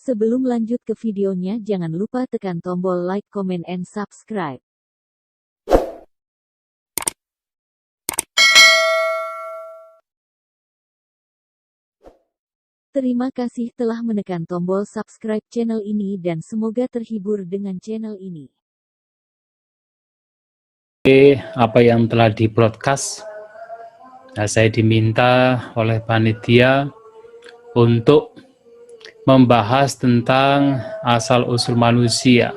Sebelum lanjut ke videonya, jangan lupa tekan tombol like, comment, and subscribe. Terima kasih telah menekan tombol subscribe channel ini dan semoga terhibur dengan channel ini. Apa yang telah di-broadcast, saya diminta oleh panitia untuk membahas tentang asal-usul manusia,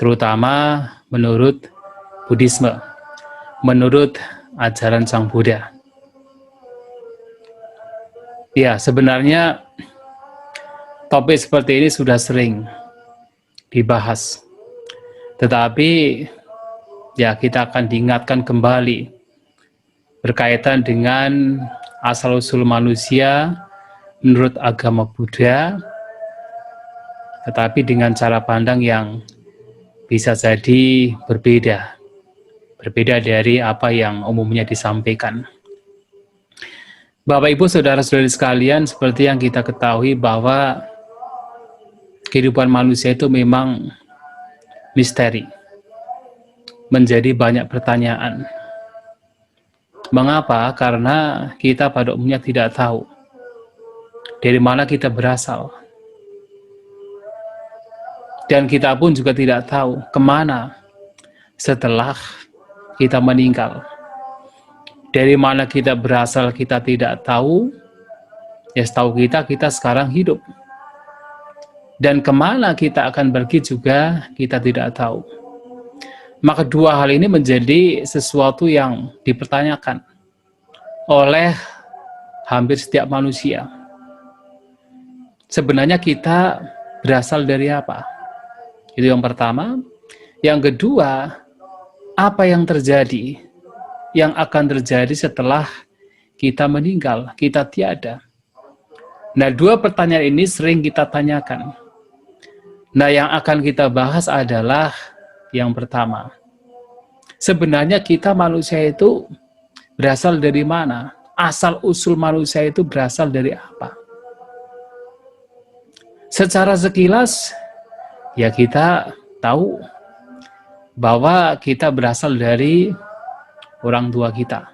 terutama menurut Buddhisme, menurut ajaran Sang Buddha. Ya, sebenarnya topik seperti ini sudah sering dibahas, tetapi ya kita akan diingatkan kembali berkaitan dengan asal-usul manusia menurut agama Buddha, tetapi dengan cara pandang yang bisa jadi berbeda dari apa yang umumnya disampaikan. Bapak Ibu Saudara-saudari sekalian, seperti yang kita ketahui bahwa kehidupan manusia itu memang misteri, menjadi banyak pertanyaan. Mengapa? Karena kita pada umumnya tidak tahu dari mana kita berasal. Dan kita pun juga tidak tahu kemana setelah kita meninggal. Dari mana kita berasal kita tidak tahu, ya setahu kita sekarang hidup. Dan kemana kita akan pergi juga kita tidak tahu. Maka dua hal ini menjadi sesuatu yang dipertanyakan oleh hampir setiap manusia. Sebenarnya kita berasal dari apa? Itu yang pertama. Yang kedua, apa yang terjadi, yang akan terjadi setelah kita meninggal, kita tiada. Nah, dua pertanyaan ini sering kita tanyakan. Nah, yang akan kita bahas adalah yang pertama, sebenarnya kita manusia itu berasal dari mana? Asal-usul manusia itu berasal dari apa? Secara sekilas, ya kita tahu bahwa kita berasal dari orang tua kita.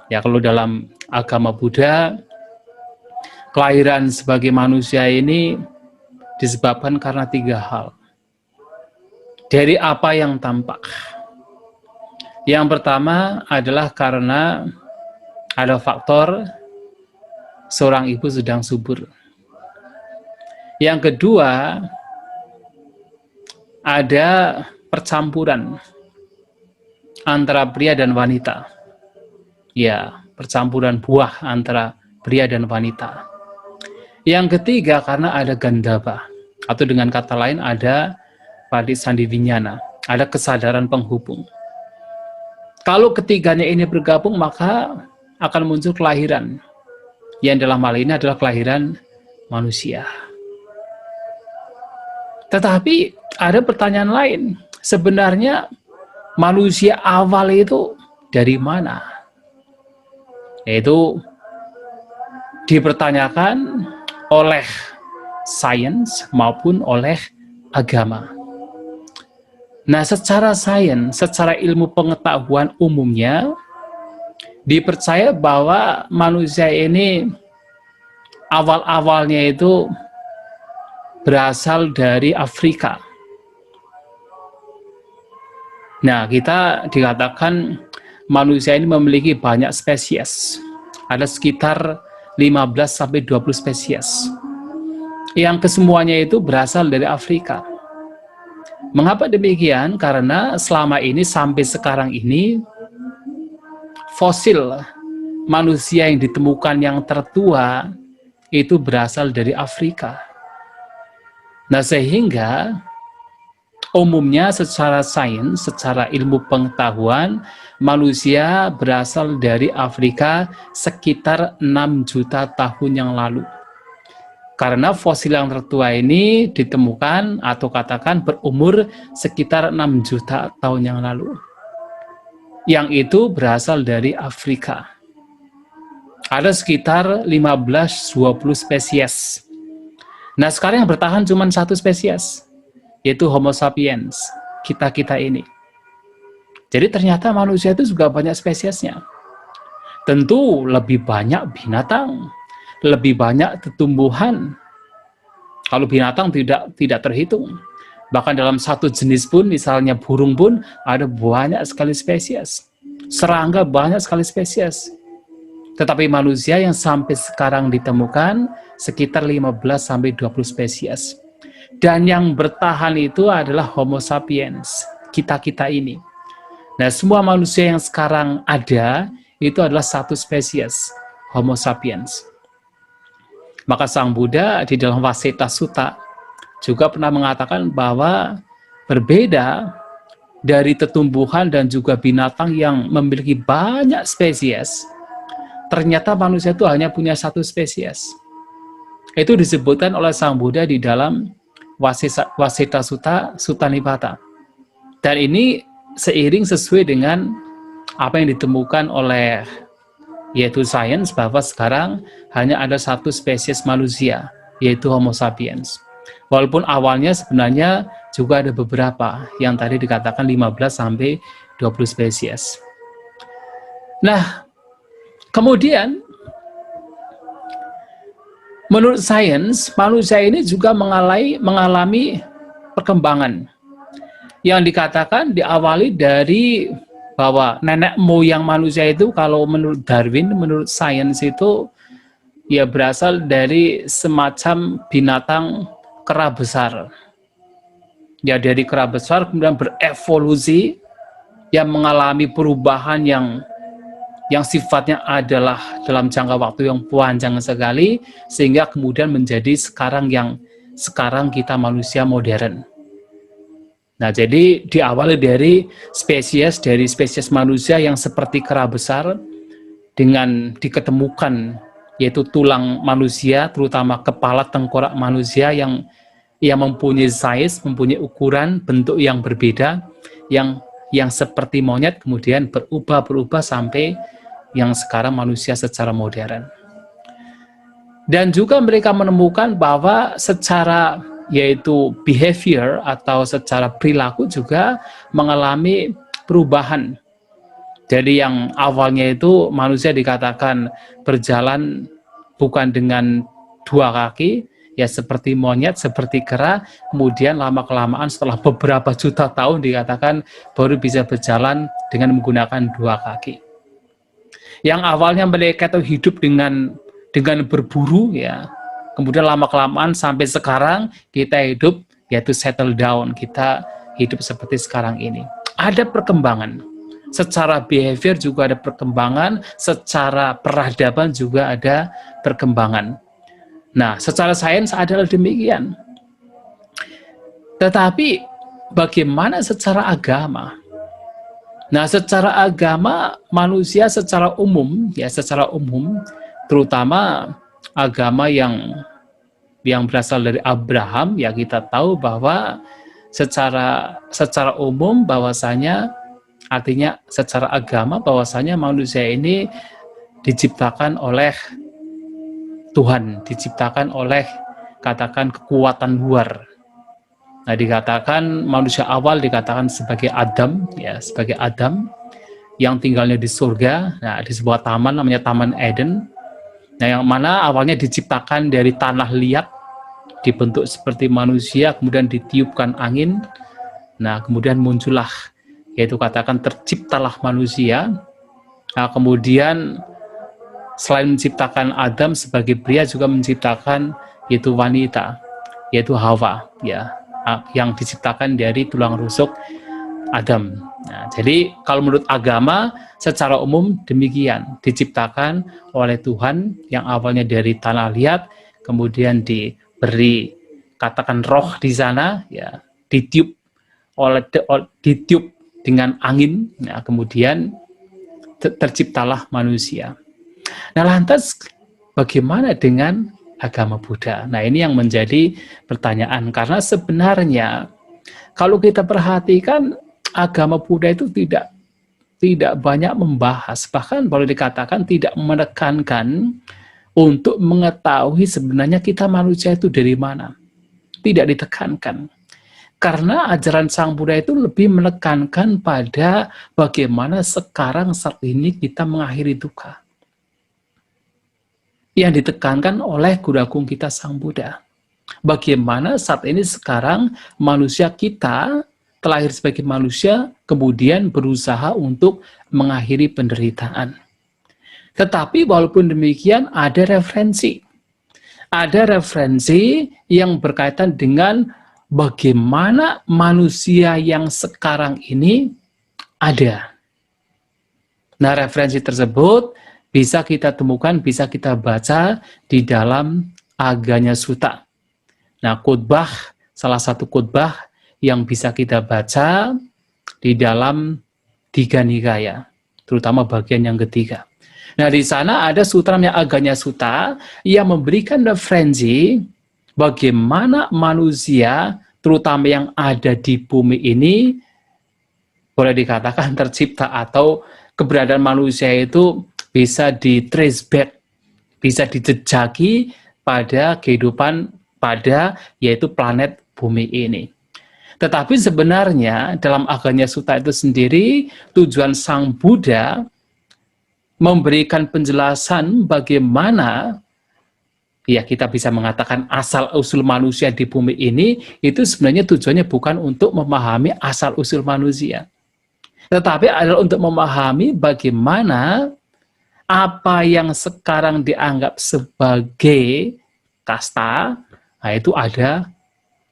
Ya, kalau dalam agama Buddha, kelahiran sebagai manusia ini disebabkan karena tiga hal. Dari apa yang tampak. Yang pertama adalah karena ada faktor seorang ibu sedang subur. Yang kedua, ada percampuran antara pria dan wanita. Ya, percampuran buah antara pria dan wanita. Yang ketiga, karena ada gandhava, atau dengan kata lain ada Padisandhivinyana, ada kesadaran penghubung. Kalau ketiganya ini bergabung, maka akan muncul kelahiran. Yang dalam hal ini adalah kelahiran manusia. Tetapi ada pertanyaan lain. Sebenarnya manusia awal itu dari mana? Yaitu dipertanyakan oleh sains maupun oleh agama. Nah, secara sains, secara ilmu pengetahuan umumnya, dipercaya bahwa manusia ini awal-awalnya itu berasal dari Afrika. Nah, kita dikatakan manusia ini memiliki banyak spesies. Ada sekitar 15-20 spesies. Yang kesemuanya itu berasal dari Afrika. Mengapa demikian? Karena selama ini sampai sekarang ini fosil manusia yang ditemukan yang tertua itu berasal dari Afrika. Nah, sehingga umumnya secara sains, secara ilmu pengetahuan, manusia berasal dari Afrika sekitar 6 juta tahun yang lalu. Karena fosil yang tertua ini ditemukan atau katakan berumur sekitar 6 juta tahun yang lalu. Yang itu berasal dari Afrika. Ada sekitar 15-20 spesies Nah, sekarang yang bertahan cuma satu spesies, yaitu Homo sapiens, kita-kita ini. Jadi ternyata manusia itu juga banyak spesiesnya. Tentu lebih banyak binatang, lebih banyak tumbuhan. Kalau binatang tidak terhitung. Bahkan dalam satu jenis pun, misalnya burung pun, ada banyak sekali spesies. Serangga banyak sekali spesies. Tetapi manusia yang sampai sekarang ditemukan sekitar 15-20 spesies. Dan yang bertahan itu adalah Homo sapiens, kita-kita ini. Nah, semua manusia yang sekarang ada, itu adalah satu spesies, Homo sapiens. Maka Sang Buddha di dalam Vaseta Sutta juga pernah mengatakan bahwa berbeda dari tumbuhan dan juga binatang yang memiliki banyak spesies, ternyata manusia itu hanya punya satu spesies. Itu disebutkan oleh Sang Buddha di dalam Vaseta Sutta, Sutta Nipata. Dan ini seiring sesuai dengan apa yang ditemukan oleh yaitu sains, bahwa sekarang hanya ada satu spesies manusia, yaitu Homo sapiens. Walaupun awalnya sebenarnya juga ada beberapa yang tadi dikatakan 15-20 spesies. Nah, kemudian menurut sains, manusia ini juga mengalami perkembangan yang dikatakan diawali dari bahwa nenek moyang manusia itu, kalau menurut Darwin, menurut sains itu ya berasal dari semacam binatang kera besar. Ya, dari kera besar kemudian berevolusi yang mengalami perubahan yang sifatnya adalah dalam jangka waktu yang panjang sekali, sehingga kemudian menjadi sekarang kita manusia modern. Nah, jadi diawali dari spesies manusia yang seperti kera besar dengan diketemukan yaitu tulang manusia, terutama kepala tengkorak manusia yang mempunyai size, mempunyai ukuran, bentuk yang berbeda, yang seperti monyet, kemudian berubah sampai yang sekarang manusia secara modern. Dan juga mereka menemukan bahwa secara yaitu behavior atau secara perilaku juga mengalami perubahan. Jadi yang awalnya itu manusia dikatakan berjalan bukan dengan dua kaki, ya seperti monyet, seperti kera, kemudian lama-kelamaan setelah beberapa juta tahun dikatakan baru bisa berjalan dengan menggunakan dua kaki. Yang awalnya mereka itu hidup dengan berburu, ya, kemudian lama-kelamaan sampai sekarang kita hidup yaitu settle down, kita hidup seperti sekarang ini. Ada perkembangan, secara behavior juga ada perkembangan, secara peradaban juga ada perkembangan. Nah, secara sains adalah demikian. Tetapi bagaimana secara agama? Nah, secara agama manusia secara umum, terutama agama yang berasal dari Abraham, ya kita tahu bahwa secara umum bahwasanya, artinya secara agama bahwasanya manusia ini diciptakan oleh Tuhan, diciptakan oleh katakan kekuatan luar. Nah, dikatakan manusia awal dikatakan sebagai Adam, ya, sebagai Adam yang tinggalnya di surga, nah di sebuah taman namanya Taman Eden. Nah, yang mana awalnya diciptakan dari tanah liat, dibentuk seperti manusia, kemudian ditiupkan angin. Nah, kemudian muncullah, yaitu katakan terciptalah manusia. Nah, kemudian selain menciptakan Adam sebagai pria, juga menciptakan yaitu wanita, yaitu Hawa, ya, yang diciptakan dari tulang rusuk Adam. Nah, jadi kalau menurut agama secara umum demikian, diciptakan oleh Tuhan yang awalnya dari tanah liat, kemudian diberi katakan roh di sana, ya, ditiup dengan angin, nah, kemudian terciptalah manusia. Nah, lantas bagaimana dengan agama Buddha? Nah, ini yang menjadi pertanyaan, karena sebenarnya kalau kita perhatikan agama Buddha itu tidak banyak membahas, bahkan boleh dikatakan tidak menekankan untuk mengetahui sebenarnya kita manusia itu dari mana. tidak ditekankan. Karena ajaran Sang Buddha itu lebih menekankan pada bagaimana sekarang saat ini kita mengakhiri duka. Yang ditekankan oleh Guru Agung kita Sang Buddha. Bagaimana saat ini sekarang manusia kita terlahir sebagai manusia, kemudian berusaha untuk mengakhiri penderitaan. Tetapi walaupun demikian ada referensi. Ada referensi yang berkaitan dengan bagaimana manusia yang sekarang ini ada. Nah, referensi tersebut bisa kita temukan, bisa kita baca di dalam Aganya Sutta. Nah, khotbah, salah satu khotbah yang bisa kita baca di dalam Digha Nikaya, terutama bagian yang ketiga. Nah, di sana ada sutra yang Aganya Sutta yang memberikan referensi bagaimana manusia, terutama yang ada di bumi ini, boleh dikatakan tercipta atau keberadaan manusia itu bisa di-trace back, bisa dijejaki pada kehidupan pada yaitu planet bumi ini. Tetapi sebenarnya dalam Aganya Sutta itu sendiri, tujuan Sang Buddha memberikan penjelasan bagaimana ya kita bisa mengatakan asal-usul manusia di bumi ini, itu sebenarnya tujuannya bukan untuk memahami asal-usul manusia. Tetapi adalah untuk memahami bagaimana apa yang sekarang dianggap sebagai kasta, nah itu ada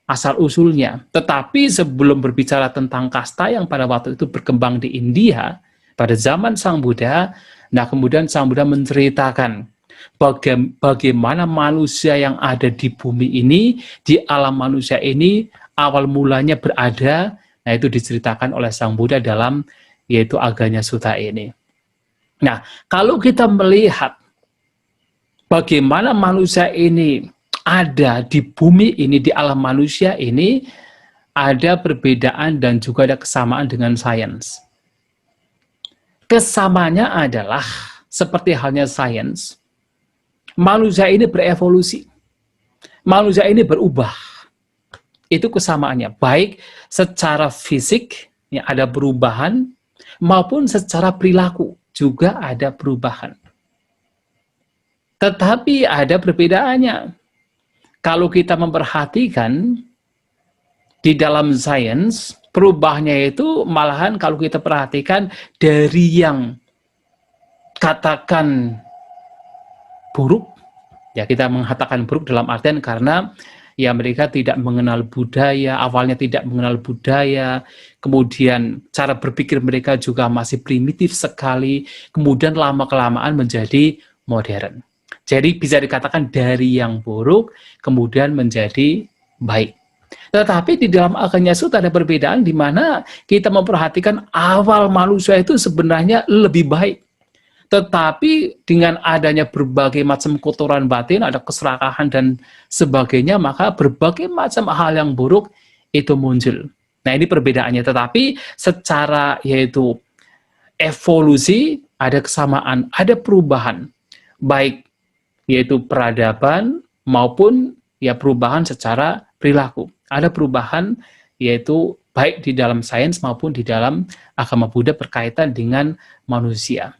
asal-usulnya. Tetapi sebelum berbicara tentang kasta yang pada waktu itu berkembang di India, pada zaman Sang Buddha, nah kemudian Sang Buddha menceritakan bagaimana manusia yang ada di bumi ini, di alam manusia ini, awal mulanya berada, nah itu diceritakan oleh Sang Buddha dalam yaitu Aganya Sutta ini. Nah, kalau kita melihat bagaimana manusia ini ada di bumi ini, di alam manusia ini, ada perbedaan dan juga ada kesamaan dengan sains. Kesamaannya adalah seperti halnya sains, manusia ini berevolusi, manusia ini berubah. Itu kesamaannya, baik secara fisik yang ada perubahan, maupun secara perilaku juga ada perubahan. Tetapi ada perbedaannya. Kalau kita memperhatikan di dalam sains, perubahannya itu malahan kalau kita perhatikan dari yang katakan buruk, ya kita mengatakan buruk dalam artian karena ya mereka tidak mengenal budaya, awalnya tidak mengenal budaya, kemudian cara berpikir mereka juga masih primitif sekali, kemudian lama-kelamaan menjadi modern. Jadi bisa dikatakan dari yang buruk kemudian menjadi baik. Tetapi di dalam Aganya Sutta ada perbedaan di mana kita memperhatikan awal manusia itu sebenarnya lebih baik. Tetapi dengan adanya berbagai macam kotoran batin, ada keserakahan dan sebagainya, maka berbagai macam hal yang buruk itu muncul. Nah ini perbedaannya, tetapi secara yaitu evolusi ada kesamaan, ada perubahan, baik yaitu peradaban maupun ya perubahan secara perilaku. Ada perubahan yaitu baik di dalam sains maupun di dalam agama Buddha berkaitan dengan manusia.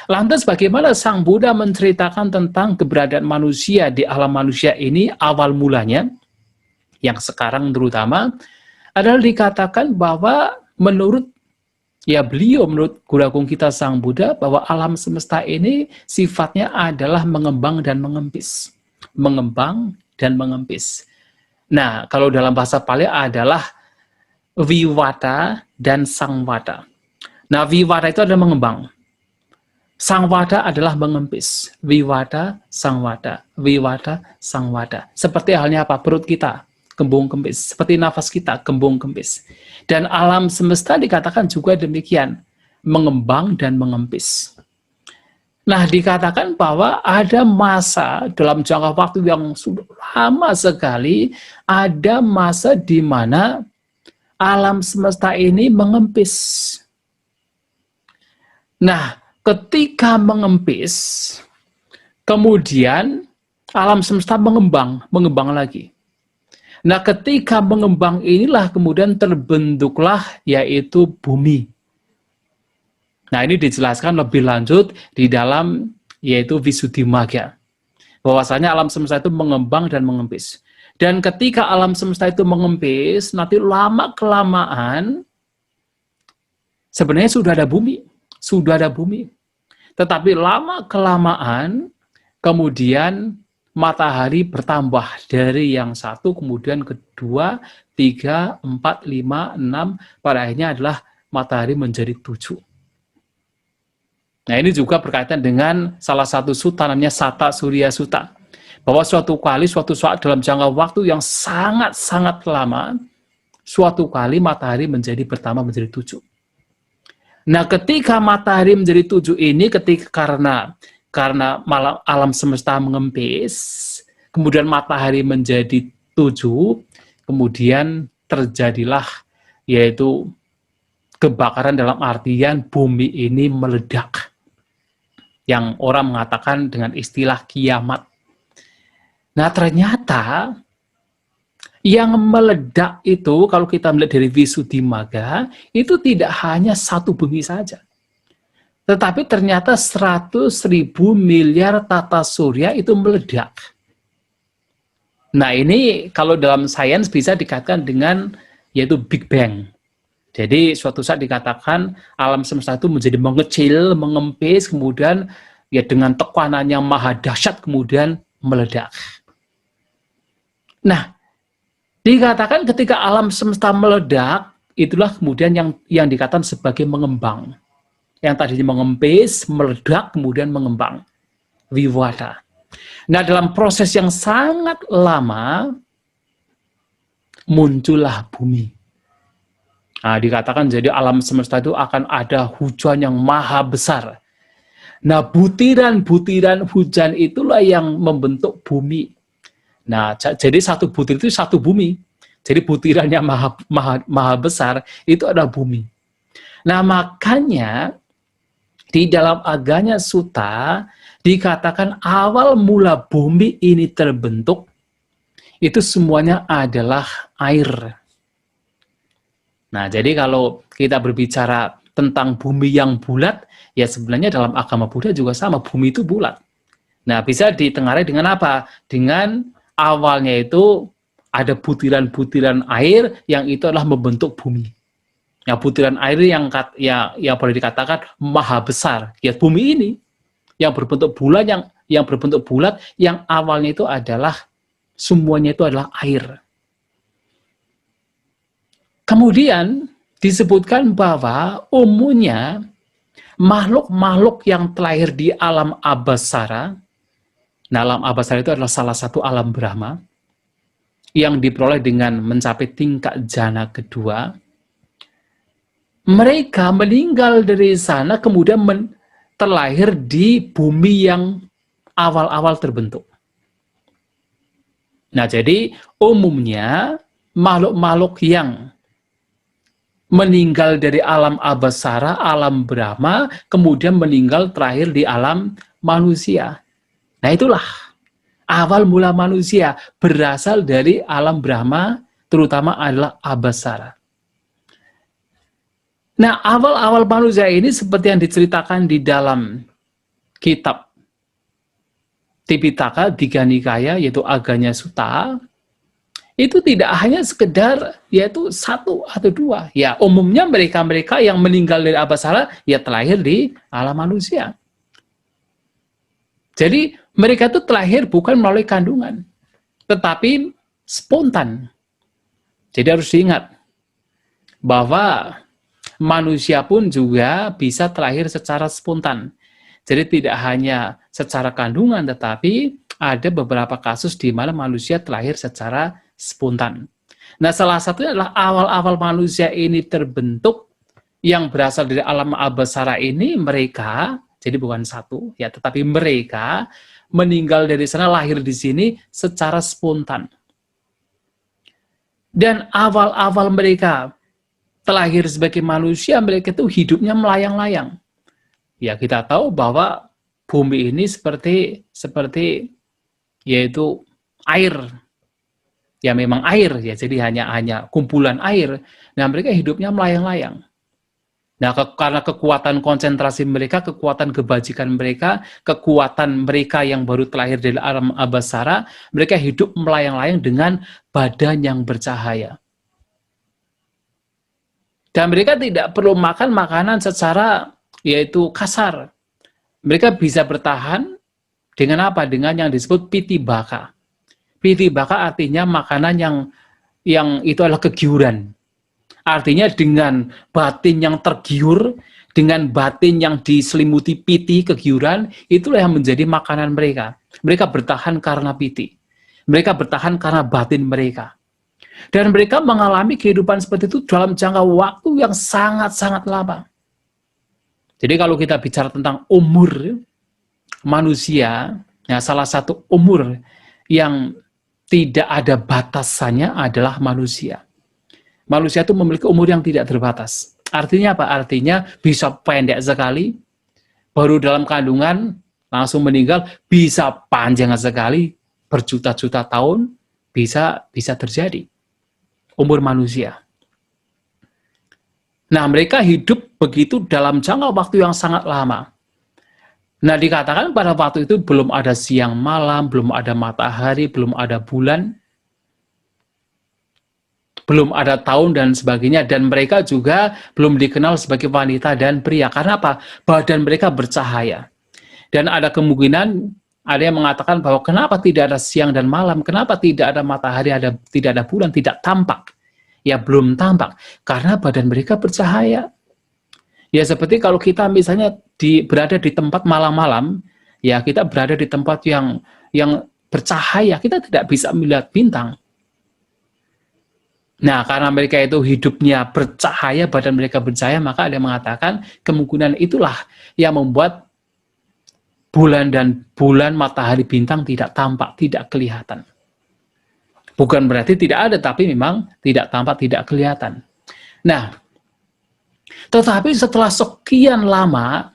Lantas bagaimana Sang Buddha menceritakan tentang keberadaan manusia di alam manusia ini awal mulanya, yang sekarang terutama, adalah dikatakan bahwa menurut Guru Agung kita Sang Buddha, bahwa alam semesta ini sifatnya adalah mengembang dan mengempis. Mengembang dan mengempis. Nah, kalau dalam bahasa Pali adalah Viwata dan Sangwata. Nah, Viwata itu adalah mengembang. Sangwata adalah mengempis. Viwata, Sangwata. Viwata, Sangwata. Seperti halnya apa? Perut kita, kembung kempis. Seperti nafas kita, kembung kempis. Dan alam semesta dikatakan juga demikian. Mengembang dan mengempis. Nah, dikatakan bahwa ada masa dalam jangka waktu yang sudah lama sekali, ada masa di mana alam semesta ini mengempis. Nah, ketika mengempis, kemudian alam semesta mengembang lagi. Nah, ketika mengembang inilah kemudian terbentuklah yaitu bumi. Nah, ini dijelaskan lebih lanjut di dalam yaitu Visuddhimagga. Bahwasanya alam semesta itu mengembang dan mengempis. Dan ketika alam semesta itu mengempis, nanti lama-kelamaan sebenarnya sudah ada bumi. Sudah ada bumi. Tetapi lama-kelamaan kemudian matahari bertambah dari yang satu, kemudian kedua, 3, 4, 5, 6, pada akhirnya adalah matahari menjadi 7. Nah, ini juga berkaitan dengan salah satu sutta namanya Sata Surya Sutta. Bahwa suatu kali, suatu saat dalam jangka waktu yang sangat-sangat lama, suatu kali matahari menjadi bertambah menjadi 7. Nah, ketika matahari menjadi 7 ini, karena alam semesta mengempis, kemudian matahari menjadi 7, kemudian terjadilah yaitu kebakaran dalam artian bumi ini meledak. Yang orang mengatakan dengan istilah kiamat. Nah, ternyata yang meledak itu, kalau kita melihat dari Visuddhimagga, itu tidak hanya satu bumi saja. Tetapi ternyata 100.000 miliar tata surya itu meledak. Nah, ini kalau dalam sains bisa dikatakan dengan yaitu Big Bang. Jadi suatu saat dikatakan alam semesta itu menjadi mengecil, mengempis, kemudian ya dengan tekanan yang maha dahsyat kemudian meledak. Nah, dikatakan ketika alam semesta meledak, itulah kemudian yang dikatakan sebagai mengembang. Yang tadinya mengempis, meledak, kemudian mengembang. Vivada. Nah, dalam proses yang sangat lama, muncullah bumi. Nah, dikatakan jadi alam semesta itu akan ada hujan yang maha besar. Nah, butiran-butiran hujan itulah yang membentuk bumi. Nah, jadi satu butir itu satu bumi. Jadi butirannya maha besar, itu ada bumi. Nah, makanya di dalam Aganya Sutta dikatakan awal mula bumi ini terbentuk, itu semuanya adalah air. Nah, jadi kalau kita berbicara tentang bumi yang bulat, ya sebenarnya dalam agama Buddha juga sama, bumi itu bulat. Nah, bisa ditengarai dengan apa? Dengan awalnya itu ada butiran-butiran air yang itu adalah membentuk bumi. Ya, butiran air yang boleh dikatakan maha besar. Ya, bumi ini yang berbentuk bulat, yang berbentuk bulat, yang awalnya itu adalah semuanya itu adalah air. Kemudian disebutkan bahwa umumnya makhluk-makhluk yang terlahir di alam Abhasara, nah alam Abhasara itu adalah salah satu alam Brahma, yang diperoleh dengan mencapai tingkat jana kedua, mereka meninggal dari sana kemudian terlahir di bumi yang awal-awal terbentuk. Nah, jadi umumnya makhluk-makhluk yang meninggal dari alam Abhasara, alam Brahma, kemudian meninggal terakhir di alam manusia. Nah, itulah awal mula manusia berasal dari alam Brahma, terutama adalah Abhasara. Nah, awal-awal manusia ini seperti yang diceritakan di dalam kitab Tipitaka Digha Nikaya, yaitu Aganya Sutta, itu tidak hanya sekedar yaitu satu atau dua. Ya, umumnya mereka-mereka yang meninggal dari Abhasara ya terlahir di alam manusia. Jadi mereka itu terlahir bukan melalui kandungan, tetapi spontan. Jadi harus diingat bahwa manusia pun juga bisa terlahir secara spontan. Jadi tidak hanya secara kandungan, tetapi ada beberapa kasus di mana manusia terlahir secara spontan. Nah, salah satunya adalah awal-awal manusia ini terbentuk yang berasal dari alam Abhasara ini, mereka, jadi bukan satu, ya, tetapi mereka meninggal dari sana, lahir di sini secara spontan. Dan awal-awal mereka terlahir sebagai manusia, mereka itu hidupnya melayang-layang. Ya, kita tahu bahwa bumi ini seperti yaitu air. ya memang air ya, jadi hanya kumpulan air. Nah, mereka hidupnya melayang-layang. Nah, karena kekuatan konsentrasi mereka, kekuatan kebajikan mereka, kekuatan mereka yang baru terlahir dari alam abasara, mereka hidup melayang-layang dengan badan yang bercahaya. Dan mereka tidak perlu makan makanan secara yaitu kasar. Mereka bisa bertahan dengan apa? Dengan yang disebut piti baka. Piti baka artinya makanan yang itu adalah kegiuran. Artinya dengan batin yang tergiur, dengan batin yang diselimuti piti, kegiuran, itulah yang menjadi makanan mereka. Mereka bertahan karena piti. Mereka bertahan karena batin mereka. Dan mereka mengalami kehidupan seperti itu dalam jangka waktu yang sangat-sangat lama. Jadi kalau kita bicara tentang umur manusia, ya salah satu umur yang tidak ada batasannya adalah manusia. Manusia itu memiliki umur yang tidak terbatas. Artinya apa? Artinya bisa pendek sekali, baru dalam kandungan langsung meninggal, bisa panjang sekali, berjuta-juta tahun, bisa terjadi. Umur manusia. Nah, mereka hidup begitu dalam jangka waktu yang sangat lama. Nah, dikatakan pada waktu itu belum ada siang malam, belum ada matahari, belum ada bulan, belum ada tahun dan sebagainya, dan mereka juga belum dikenal sebagai wanita dan pria. Karena apa? Badan mereka bercahaya. Dan ada kemungkinan, ada yang mengatakan bahwa kenapa tidak ada siang dan malam, kenapa tidak ada matahari, tidak ada bulan, tidak tampak. Ya belum tampak, karena badan mereka bercahaya. Ya seperti kalau kita misalnya berada di tempat malam-malam, ya kita berada di tempat yang bercahaya, kita tidak bisa melihat bintang. Nah, karena mereka itu hidupnya bercahaya, badan mereka bercahaya, maka ada yang mengatakan kemungkinan itulah yang membuat bulan, matahari, bintang tidak tampak, tidak kelihatan. Bukan berarti tidak ada, tapi memang tidak tampak, tidak kelihatan. Nah, tetapi setelah sekian lama,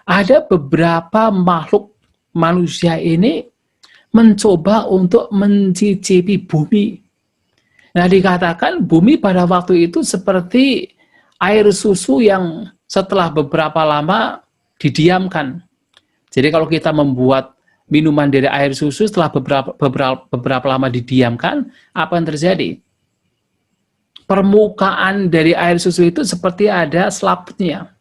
ada beberapa makhluk manusia ini mencoba untuk mencicipi bumi. Nah, dikatakan bumi pada waktu itu seperti air susu yang setelah beberapa lama didiamkan. Jadi kalau kita membuat minuman dari air susu setelah beberapa lama didiamkan, apa yang terjadi? Permukaan dari air susu itu seperti ada selaputnya.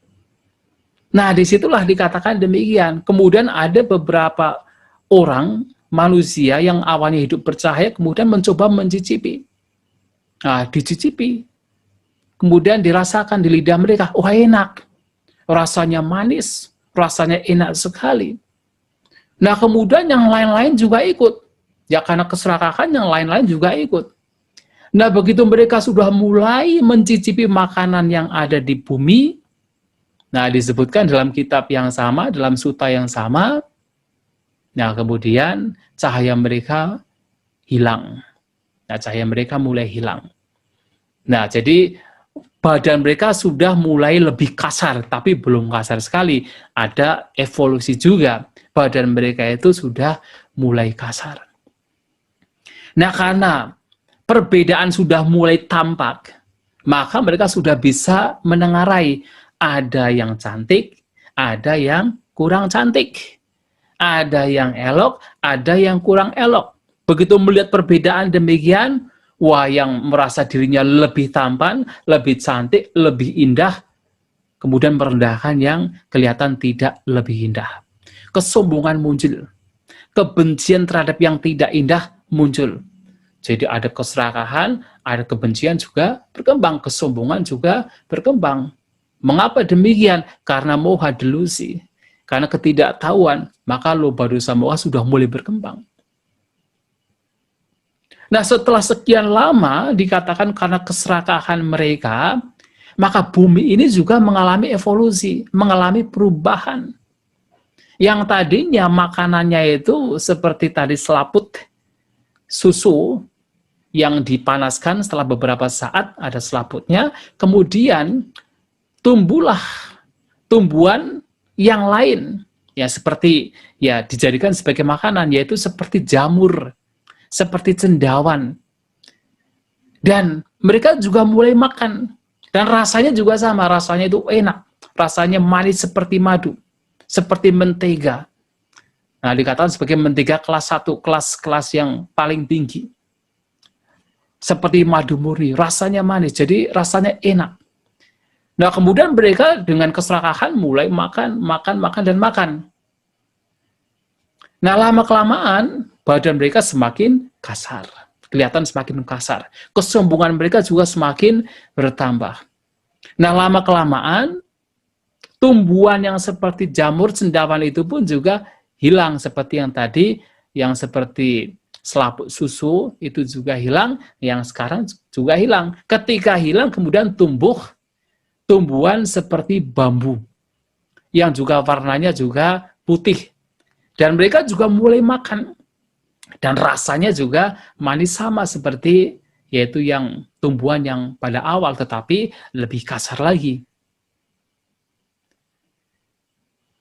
Nah, disitulah dikatakan demikian. Kemudian ada beberapa orang manusia yang awalnya hidup bercahaya kemudian mencoba mencicipi. Nah, dicicipi. Kemudian dirasakan di lidah mereka, wah enak. Rasanya manis, rasanya enak sekali. Nah, kemudian yang lain-lain juga ikut. Ya karena keserakahan yang lain-lain juga ikut. Nah, begitu mereka sudah mulai mencicipi makanan yang ada di bumi, nah disebutkan dalam kitab yang sama, dalam sutta yang sama, nah, kemudian cahaya mereka hilang. Nah, cahaya mereka mulai hilang. Nah, jadi badan mereka sudah mulai lebih kasar, tapi belum kasar sekali. Ada evolusi juga. Badan mereka itu sudah mulai kasar. Nah, karena perbedaan sudah mulai tampak, maka mereka sudah bisa menengarai. Ada yang cantik, ada yang kurang cantik. Ada yang elok, ada yang kurang elok. Begitu melihat perbedaan demikian, wah yang merasa dirinya lebih tampan, lebih cantik, lebih indah, kemudian merendahkan yang kelihatan tidak lebih indah. Kesombongan muncul. Kebencian terhadap yang tidak indah muncul. Jadi ada keserakahan, ada kebencian juga berkembang, kesombongan juga berkembang. Mengapa demikian? Karena moha delusi. Karena ketidaktahuan, maka loba dosa moha sudah mulai berkembang. Nah, setelah sekian lama dikatakan karena keserakahan mereka, maka bumi ini juga mengalami evolusi, mengalami perubahan. Yang tadinya makanannya itu seperti tadi selaput susu yang dipanaskan setelah beberapa saat ada selaputnya, kemudian tumbuhlah tumbuhan yang lain, ya seperti ya dijadikan sebagai makanan, yaitu seperti jamur. seperti cendawan. Dan mereka juga mulai makan. Dan rasanya juga sama, rasanya itu enak. Rasanya manis seperti madu, seperti mentega. Nah, dikatakan sebagai mentega kelas 1, kelas yang paling tinggi. Seperti madu murni, rasanya manis, jadi rasanya enak. Nah, kemudian mereka dengan keserakahan mulai makan, dan makan. Nah, lama-kelamaan, badan mereka semakin kasar. Kelihatan semakin kasar. Kesombongan mereka juga semakin bertambah. Nah, lama-kelamaan, tumbuhan yang seperti jamur cendawan itu pun juga hilang seperti yang tadi, yang seperti selaput susu itu juga hilang, yang sekarang juga hilang. Ketika hilang kemudian tumbuh tumbuhan seperti bambu yang juga warnanya juga putih. Dan mereka juga mulai makan. Dan rasanya juga manis sama seperti yaitu yang tumbuhan yang pada awal, tetapi lebih kasar lagi.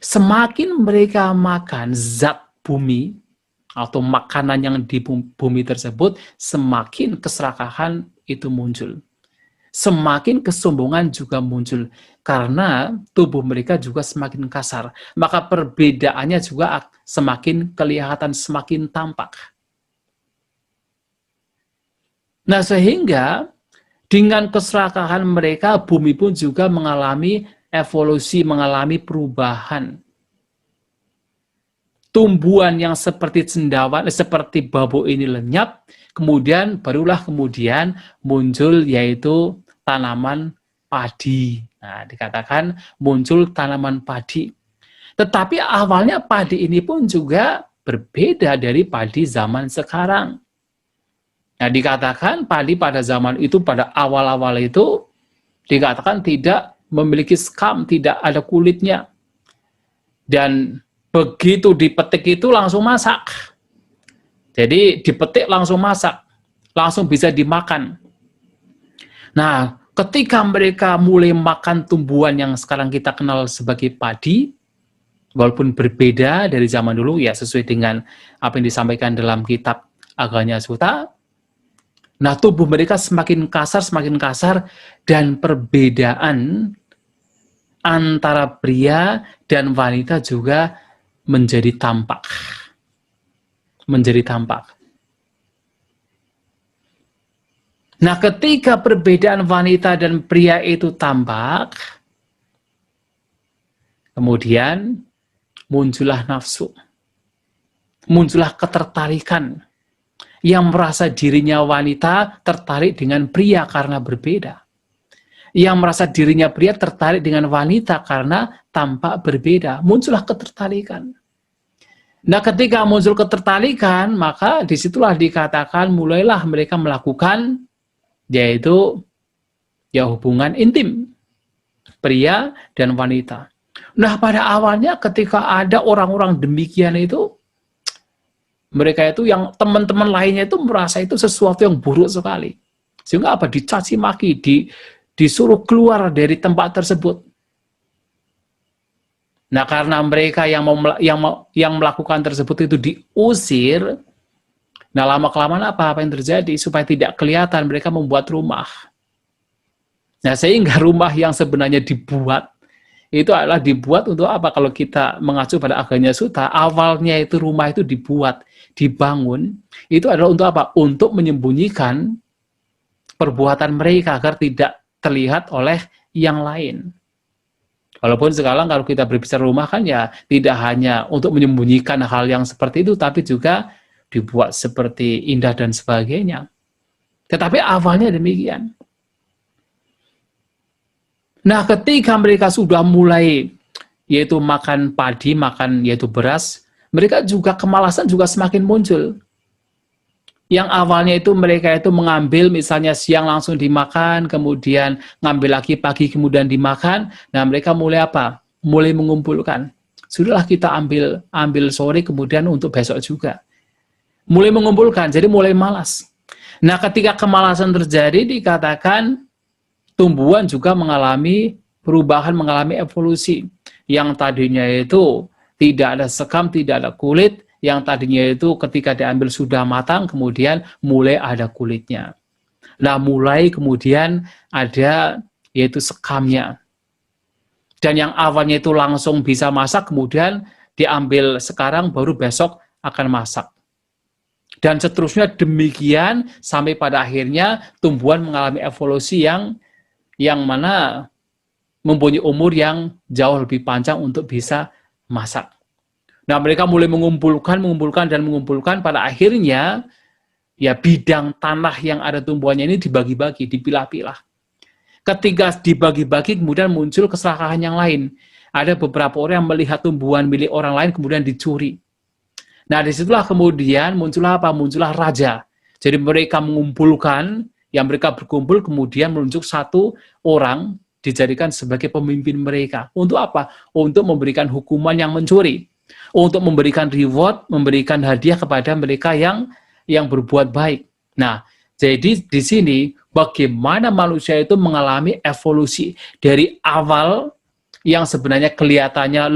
Semakin mereka makan zat bumi atau makanan yang di bumi tersebut, semakin keserakahan itu muncul. Semakin kesombongan juga muncul, karena tubuh mereka juga semakin kasar. Maka perbedaannya juga semakin kelihatan, semakin tampak. Nah, sehingga dengan keserakahan mereka, bumi pun juga mengalami evolusi, mengalami perubahan. Tumbuhan yang seperti cendawan, seperti bambu ini lenyap, kemudian barulah kemudian muncul yaitu tanaman padi. Nah, dikatakan muncul tanaman padi. Tetapi awalnya padi ini pun juga berbeda dari padi zaman sekarang. Nah, dikatakan padi pada zaman itu, pada awal-awal itu, dikatakan tidak memiliki skam, tidak ada kulitnya. Dan begitu dipetik itu langsung masak. Jadi dipetik langsung masak, langsung bisa dimakan. Nah, ketika mereka mulai makan tumbuhan yang sekarang kita kenal sebagai padi, walaupun berbeda dari zaman dulu, ya sesuai dengan apa yang disampaikan dalam kitab Aganya Sutta, nah tubuh mereka semakin kasar, dan perbedaan antara pria dan wanita juga menjadi tampak. Nah, ketika perbedaan wanita dan pria itu tampak, kemudian muncullah nafsu, muncullah ketertarikan, yang merasa dirinya wanita tertarik dengan pria karena berbeda. Yang merasa dirinya pria tertarik dengan wanita karena tampak berbeda. Muncullah ketertarikan. Nah, ketika muncul ketertarikan, maka disitulah dikatakan mulailah mereka melakukan yaitu ya hubungan intim pria dan wanita. Nah, pada awalnya ketika ada orang-orang demikian itu, mereka itu yang teman-teman lainnya itu merasa itu sesuatu yang buruk sekali. Sehingga apa? Dicaci maki, disuruh keluar dari tempat tersebut. Nah, karena mereka yang melakukan tersebut itu diusir, nah lama-kelamaan apa yang terjadi? Supaya tidak kelihatan, mereka membuat rumah. Nah, sehingga rumah yang sebenarnya dibuat, itu adalah dibuat untuk apa? Kalau kita mengacu pada Aganya Sutta, awalnya itu rumah itu dibangun, itu adalah untuk apa? Untuk menyembunyikan perbuatan mereka agar tidak terlihat oleh yang lain. Walaupun sekarang kalau kita berbicara rumah kan ya tidak hanya untuk menyembunyikan hal yang seperti itu, tapi juga dibuat seperti indah dan sebagainya. Tetapi awalnya demikian. Nah, ketika mereka sudah mulai yaitu makan padi, makan yaitu beras, mereka juga kemalasan juga semakin muncul. Yang awalnya itu mereka itu mengambil misalnya siang langsung dimakan, kemudian ngambil lagi pagi kemudian dimakan. Nah, mereka mulai apa? Mulai mengumpulkan. Sudahlah kita ambil sore kemudian untuk besok juga. Mulai mengumpulkan, jadi mulai malas. Nah, ketika kemalasan terjadi dikatakan tumbuhan juga mengalami perubahan, mengalami evolusi. Yang tadinya itu tidak ada sekam, tidak ada kulit, yang tadinya itu ketika diambil sudah matang, kemudian mulai ada kulitnya. Nah, mulai kemudian ada yaitu sekamnya. Dan yang awalnya itu langsung bisa masak, kemudian diambil sekarang, baru besok akan masak. Dan seterusnya demikian, sampai pada akhirnya tumbuhan mengalami evolusi yang mana mempunyai umur yang jauh lebih panjang untuk bisa masak. Nah, mereka mulai mengumpulkan, pada akhirnya ya bidang tanah yang ada tumbuhannya ini dibagi-bagi, dipilah-pilah. Ketika dibagi-bagi, kemudian muncul keserakahan yang lain. Ada beberapa orang yang melihat tumbuhan milik orang lain, kemudian dicuri. Nah, disitulah kemudian muncullah apa? Muncullah raja. Jadi mereka mengumpulkan, yang mereka berkumpul, kemudian menunjuk satu orang, dijadikan sebagai pemimpin mereka. Untuk apa? Untuk memberikan hukuman yang mencuri. Untuk memberikan reward, memberikan hadiah kepada mereka yang berbuat baik. Nah, jadi di sini bagaimana manusia itu mengalami evolusi dari awal yang sebenarnya kelihatannya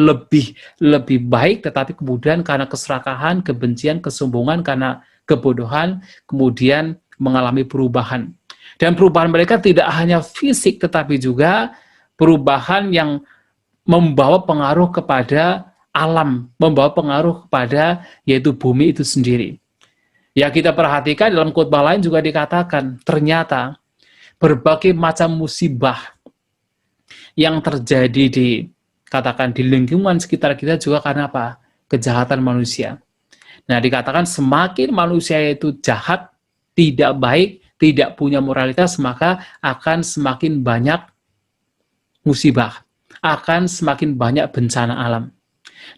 lebih baik, tetapi kemudian karena keserakahan, kebencian, kesombongan, karena kebodohan, kemudian mengalami perubahan. Dan perubahan mereka tidak hanya fisik, tetapi juga perubahan yang membawa pengaruh kepada alam, membawa pengaruh kepada yaitu bumi itu sendiri. Ya, kita perhatikan dalam khotbah lain juga dikatakan, ternyata berbagai macam musibah yang terjadi di lingkungan sekitar kita juga karena apa? Kejahatan manusia. Nah, dikatakan semakin manusia itu jahat, tidak baik, tidak punya moralitas, maka akan semakin banyak musibah, akan semakin banyak bencana alam.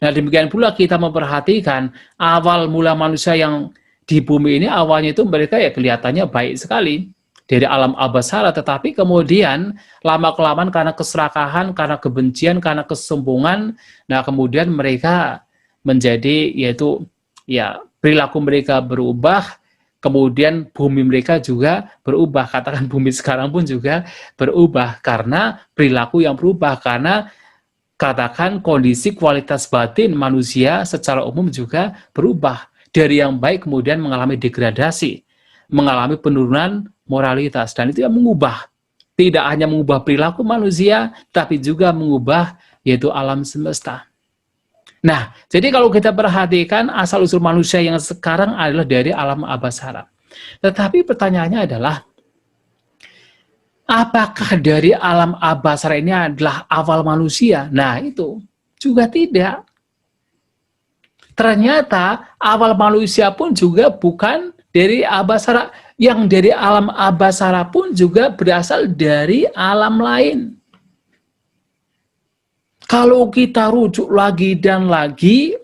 Nah, demikian pula kita memperhatikan awal mula manusia yang di bumi ini, awalnya itu mereka ya kelihatannya baik sekali dari alam abasara, tetapi kemudian lama-kelamaan karena keserakahan, karena kebencian, karena kesombongan, nah kemudian mereka menjadi yaitu ya perilaku mereka berubah, kemudian bumi mereka juga berubah. Katakan bumi sekarang pun juga berubah karena perilaku yang berubah, karena katakan kondisi kualitas batin manusia secara umum juga berubah. Dari yang baik kemudian mengalami degradasi, mengalami penurunan moralitas, dan itu yang mengubah. Tidak hanya mengubah perilaku manusia, tapi juga mengubah yaitu alam semesta. Nah, jadi kalau kita perhatikan asal-usul manusia yang sekarang adalah dari alam abasara. Tetapi pertanyaannya adalah, apakah dari alam abasara ini adalah awal manusia? Nah, itu juga tidak. Ternyata awal manusia pun juga bukan dari abasara. Yang dari alam abasara pun juga berasal dari alam lain. Kalau kita rujuk lagi dan lagi,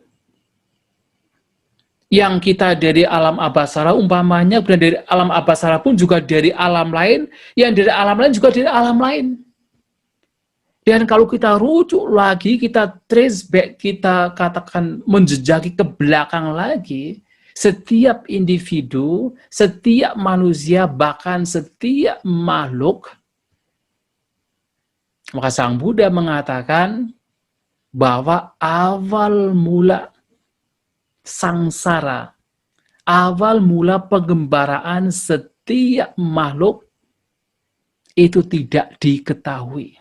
yang kita dari alam abasara umpamanya, dan dari alam abasara pun juga dari alam lain, yang dari alam lain juga dari alam lain. Dan kalau kita rujuk lagi, kita trace back, kita katakan menjejaki ke belakang lagi, setiap individu, setiap manusia, bahkan setiap makhluk, maka Sang Buddha mengatakan bahwa awal mula sangsara, awal mula pengembaraan setiap makhluk itu tidak diketahui.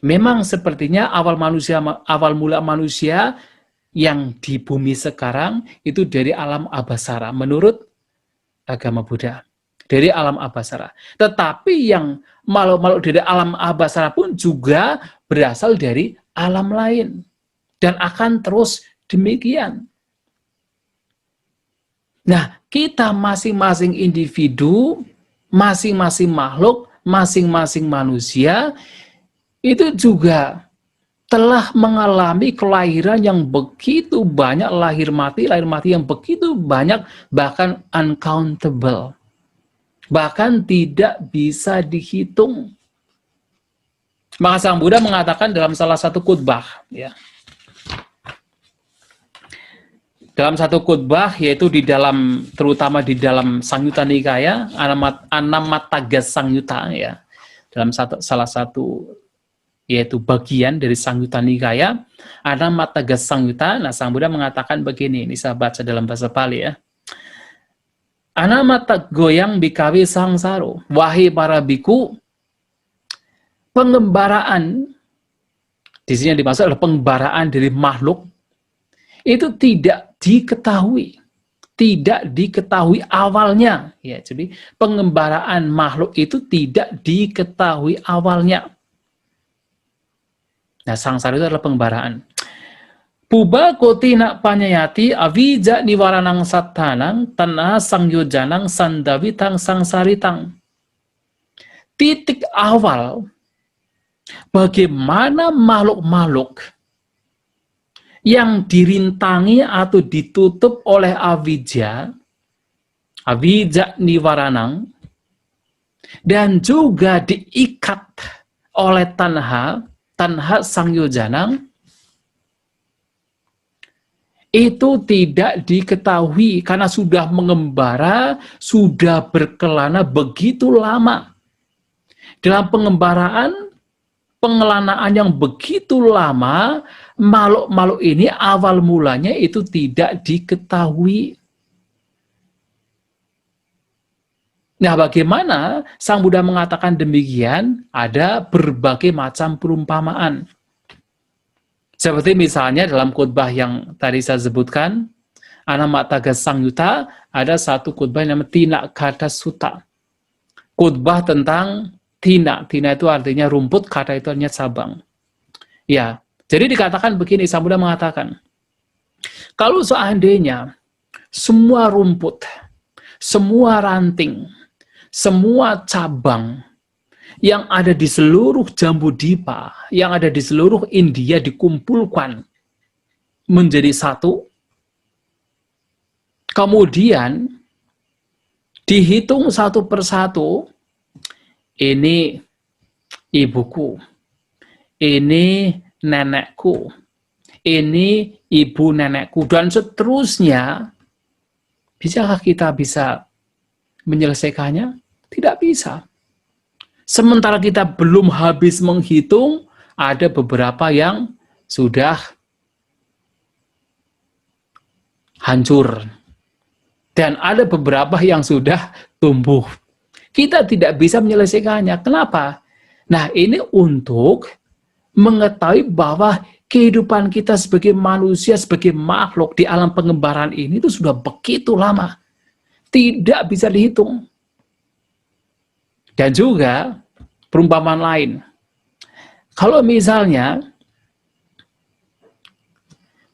Memang sepertinya awal mula manusia yang di bumi sekarang itu dari alam abasara, menurut agama Buddha, dari alam abasara. Tetapi yang makhluk-makhluk dari alam abasara pun juga berasal dari alam lain, dan akan terus demikian. Nah, kita masing-masing individu, masing-masing makhluk, masing-masing manusia itu juga telah mengalami kelahiran yang begitu banyak, lahir mati yang begitu banyak, bahkan uncountable, bahkan tidak bisa dihitung. Maka Sang Buddha mengatakan dalam salah satu khotbah, ya, dalam satu khotbah, yaitu terutama di dalam Samyutta Nikaya, Anamataga Samyutta, ya, dalam salah satu yaitu bagian dari Sangyutta Nikaya, Anamataga Sangyutta. Nah, Sang Buddha mengatakan begini, ini saya baca dalam bahasa Pali ya. Anamata goyang bikawi sangsaro, wahai para biku, pengembaraan, di sini yang dimaksud adalah pengembaraan dari makhluk, itu tidak diketahui awalnya. Ya, jadi pengembaraan makhluk itu tidak diketahui awalnya. Nah, sangsara itu adalah pengembaraan. Puba koti nak panyayati avija niwaranang satanang tanah sangyojanang sandavitang sangsaritang. Titik awal bagaimana makhluk-makhluk yang dirintangi atau ditutup oleh avija niwaranang, dan juga diikat oleh tanha sangyojanang, itu tidak diketahui karena sudah mengembara, sudah berkelana begitu lama. Dalam pengembaraan, pengelanaan yang begitu lama, makhluk-makhluk ini awal mulanya itu tidak diketahui. Nah, bagaimana Sang Buddha mengatakan demikian? Ada berbagai macam perumpamaan. Seperti misalnya dalam khotbah yang tadi saya sebutkan, Anamataga Sangyutta, ada satu khotbah yang namanya Tinakkhata Sutta. Khotbah tentang tina. Tina itu artinya rumput, kata itu artinya cabang. Ya, jadi dikatakan begini, Sang Buddha mengatakan, kalau seandainya semua rumput, semua ranting, semua cabang yang ada di seluruh Jambudipa, yang ada di seluruh India dikumpulkan menjadi satu, kemudian dihitung satu persatu, ini ibuku, ini nenekku, ini ibu nenekku, dan seterusnya, bisakah kita bisa menyelesaikannya? Tidak bisa. Sementara kita belum habis menghitung, ada beberapa yang sudah hancur. Dan ada beberapa yang sudah tumbuh. Kita tidak bisa menyelesaikannya. Kenapa? Nah, ini untuk mengetahui bahwa kehidupan kita sebagai manusia, sebagai makhluk di alam pengembaraan ini itu sudah begitu lama. Tidak bisa dihitung. Dan juga perumpamaan lain. Kalau misalnya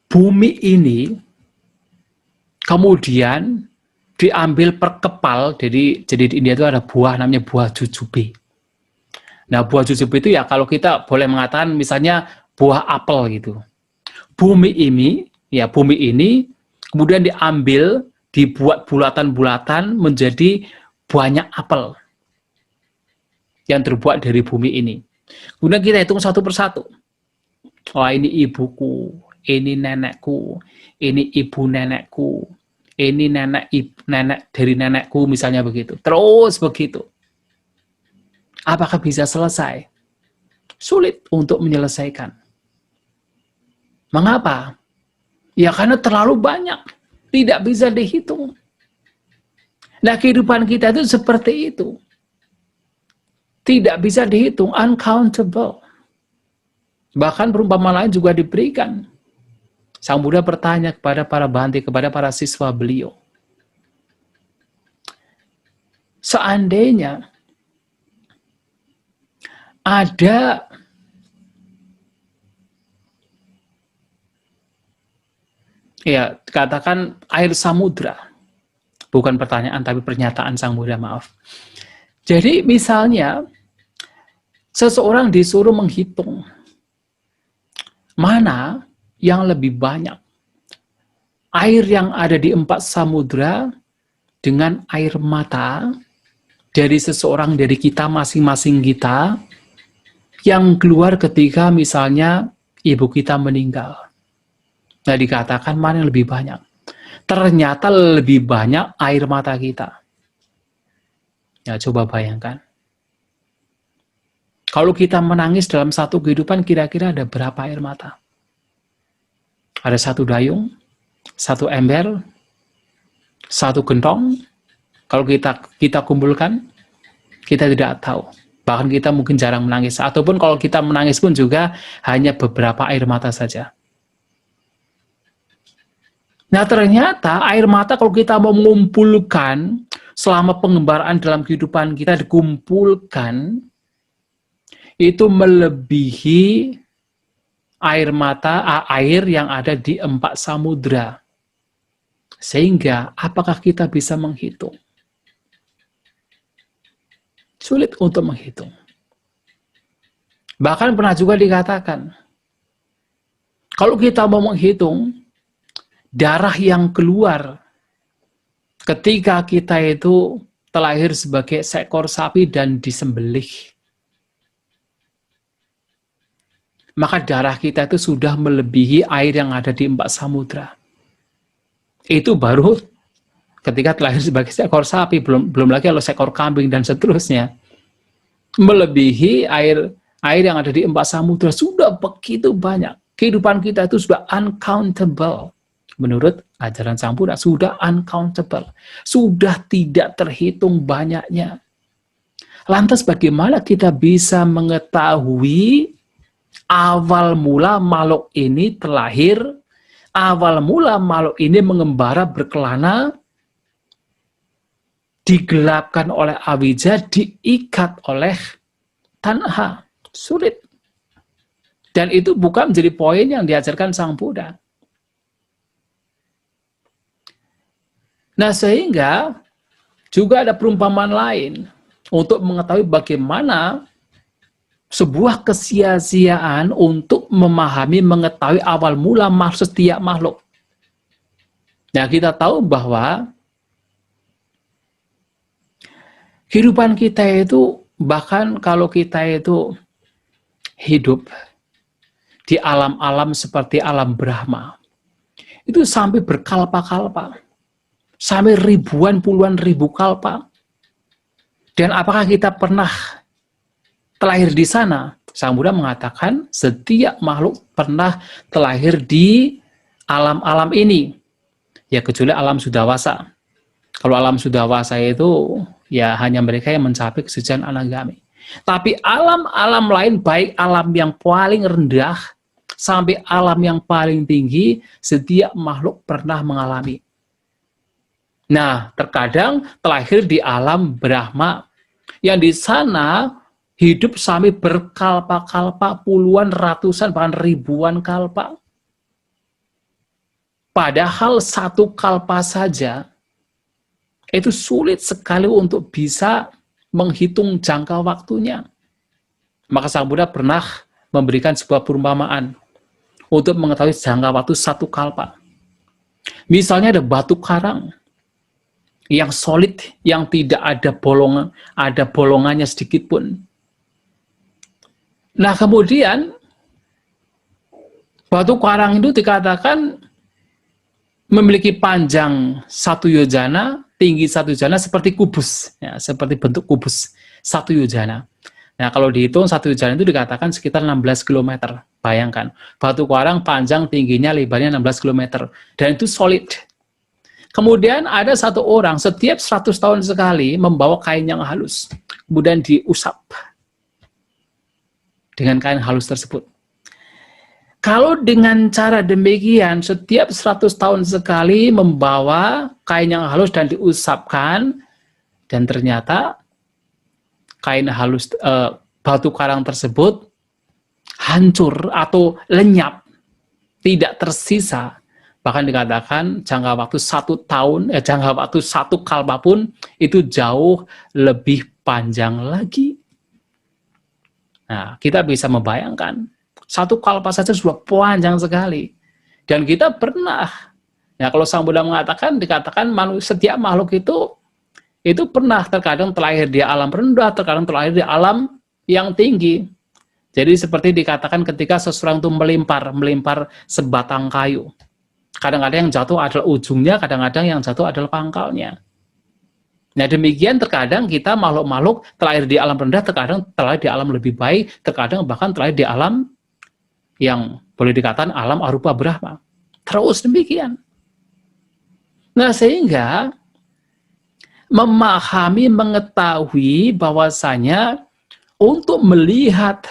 bumi ini kemudian diambil perkepal, jadi di India itu ada buah namanya buah jujube. Nah, buah jujube itu ya kalau kita boleh mengatakan misalnya buah apel gitu. Bumi ini kemudian diambil, dibuat bulatan-bulatan menjadi banyak apel yang terbuat dari bumi ini. Kemudian kita hitung satu persatu. Oh, ini ibuku, ini nenekku, ini ibu nenekku, ini nenek dari nenekku, misalnya begitu. Terus begitu. Apakah bisa selesai? Sulit untuk menyelesaikan. Mengapa? Ya karena terlalu banyak. Tidak bisa dihitung. Nah, kehidupan kita itu seperti itu. Tidak bisa dihitung, uncountable. Bahkan perumpamaan lain juga diberikan. Sang Buddha bertanya kepada para bhante, kepada para siswa beliau. Seandainya ada ya, katakan air samudra. Bukan pertanyaan, tapi pernyataan Sang Buddha, maaf. Jadi misalnya, seseorang disuruh menghitung mana yang lebih banyak air yang ada di 4 samudra dengan air mata dari seseorang, dari kita masing-masing kita yang keluar ketika misalnya ibu kita meninggal. Nah, dikatakan mana yang lebih banyak? Ternyata lebih banyak air mata kita. Ya, coba bayangkan. Kalau kita menangis dalam satu kehidupan, kira-kira ada berapa air mata? Ada satu dayung, satu ember, satu gentong. Kalau kita kumpulkan, kita tidak tahu. Bahkan kita mungkin jarang menangis. Ataupun kalau kita menangis pun juga hanya beberapa air mata saja. Nah, ternyata air mata kalau kita mau mengumpulkan selama pengembaraan dalam kehidupan kita dikumpulkan, itu melebihi air yang ada di 4 samudra. Sehingga, apakah kita bisa menghitung? Sulit untuk menghitung. Bahkan pernah juga dikatakan, kalau kita mau menghitung, darah yang keluar ketika kita itu terlahir sebagai seekor sapi dan disembelih, maka darah kita itu sudah melebihi air yang ada di 4 samudra. Itu baru ketika terlahir sebagai seekor sapi, belum lagi kalau seekor kambing dan seterusnya. Melebihi air yang ada di 4 samudra, sudah begitu banyak. Kehidupan kita itu sudah uncountable. Menurut ajaran Sang Buddha, sudah uncountable. Sudah tidak terhitung banyaknya. Lantas bagaimana kita bisa mengetahui awal mula makhluk ini terlahir, awal mula makhluk ini mengembara berkelana, digelapkan oleh awija, diikat oleh tanha. Sulit. Dan itu bukan menjadi poin yang diajarkan Sang Buddha. Nah, sehingga juga ada perumpamaan lain untuk mengetahui bagaimana sebuah kesia-siaan untuk memahami, mengetahui awal mula setiap makhluk. Nah, kita tahu bahwa kehidupan kita itu, bahkan kalau kita itu hidup di alam-alam seperti alam Brahma, itu sampai berkalpa-kalpa, sampai ribuan, puluhan ribu kalpa. Dan apakah kita pernah terlahir di sana? Sang Buddha mengatakan setiap makhluk pernah terlahir di alam-alam ini. Ya, kecuali alam Sudawasa. Kalau alam Sudawasa itu ya hanya mereka yang mencapai kesucian anagami. Tapi alam-alam lain, baik alam yang paling rendah sampai alam yang paling tinggi, setiap makhluk pernah mengalami. Nah, terkadang terlahir di alam Brahma, yang di sana hidup sampai berkalpa-kalpa, puluhan, ratusan, bahkan ribuan kalpa. Padahal satu kalpa saja itu sulit sekali untuk bisa menghitung jangka waktunya. Maka Sang Buddha pernah memberikan sebuah perumpamaan untuk mengetahui jangka waktu satu kalpa. Misalnya ada batu karang yang solid, yang tidak ada bolongannya sedikit pun. Nah, kemudian batu karang itu dikatakan memiliki panjang 1 yojana, tinggi 1 yojana, seperti kubus, ya, seperti bentuk kubus 1 yojana. Nah, kalau dihitung 1 yojana itu dikatakan sekitar 16 km. Bayangkan, batu karang panjang, tingginya, lebarnya 16 km. Dan itu solid. Kemudian ada satu orang setiap 100 tahun sekali membawa kain yang halus, kemudian diusap dengan kain halus tersebut. Kalau dengan cara demikian, setiap 100 tahun sekali membawa kain yang halus dan diusapkan, dan ternyata kain halus, batu karang tersebut hancur atau lenyap, tidak tersisa. Bahkan dikatakan jangka waktu 1 tahun, jangka waktu 1 kalpa pun itu jauh lebih panjang lagi. Nah, kita bisa membayangkan 1 kalpa saja sudah panjang sekali. Dan kita pernah, ya kalau Sang Buddha mengatakan, dikatakan setiap makhluk itu pernah terkadang terlahir di alam rendah, terkadang terlahir di alam yang tinggi. Jadi seperti dikatakan ketika seseorang itu melempar sebatang kayu. Kadang-kadang yang jatuh adalah ujungnya, kadang-kadang yang jatuh adalah pangkalnya. Nah demikian terkadang kita makhluk-makhluk terlahir di alam rendah, terkadang terlahir di alam lebih baik, terkadang bahkan terlahir di alam yang boleh dikatakan alam arupa Brahma. Terus demikian. Nah sehingga memahami, mengetahui bahwasanya untuk melihat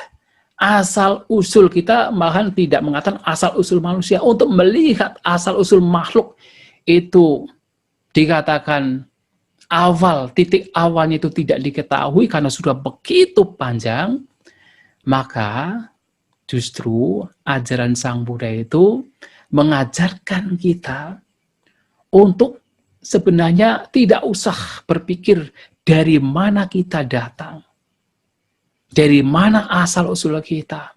asal-usul, kita bahkan tidak mengatakan asal-usul manusia, untuk melihat asal-usul makhluk itu dikatakan awal, titik awalnya itu tidak diketahui karena sudah begitu panjang, maka justru ajaran Sang Buddha itu mengajarkan kita untuk sebenarnya tidak usah berpikir dari mana kita datang, dari mana asal-usul kita.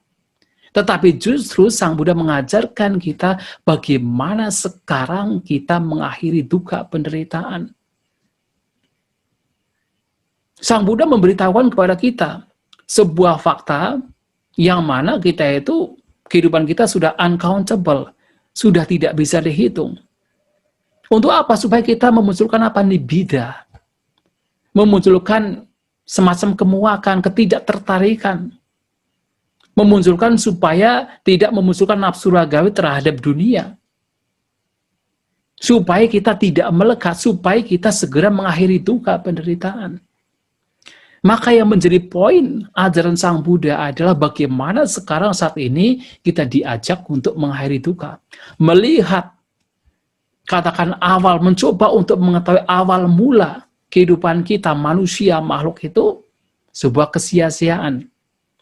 Tetapi justru Sang Buddha mengajarkan kita bagaimana sekarang kita mengakhiri duka penderitaan. Sang Buddha memberitahukan kepada kita sebuah fakta yang mana kita itu, kehidupan kita sudah uncountable, sudah tidak bisa dihitung. Untuk apa? Supaya kita memunculkan apa? Nibbida. Memunculkan semacam kemuakan, ketidaktertarikan. Memunculkan supaya tidak memunculkan nafsu ragawi terhadap dunia. Supaya kita tidak melekat, supaya kita segera mengakhiri duka penderitaan. Maka yang menjadi poin ajaran Sang Buddha adalah bagaimana sekarang saat ini kita diajak untuk mengakhiri duka. Melihat, katakan awal, mencoba untuk mengetahui awal mula kehidupan kita, manusia, makhluk itu sebuah kesia-siaan.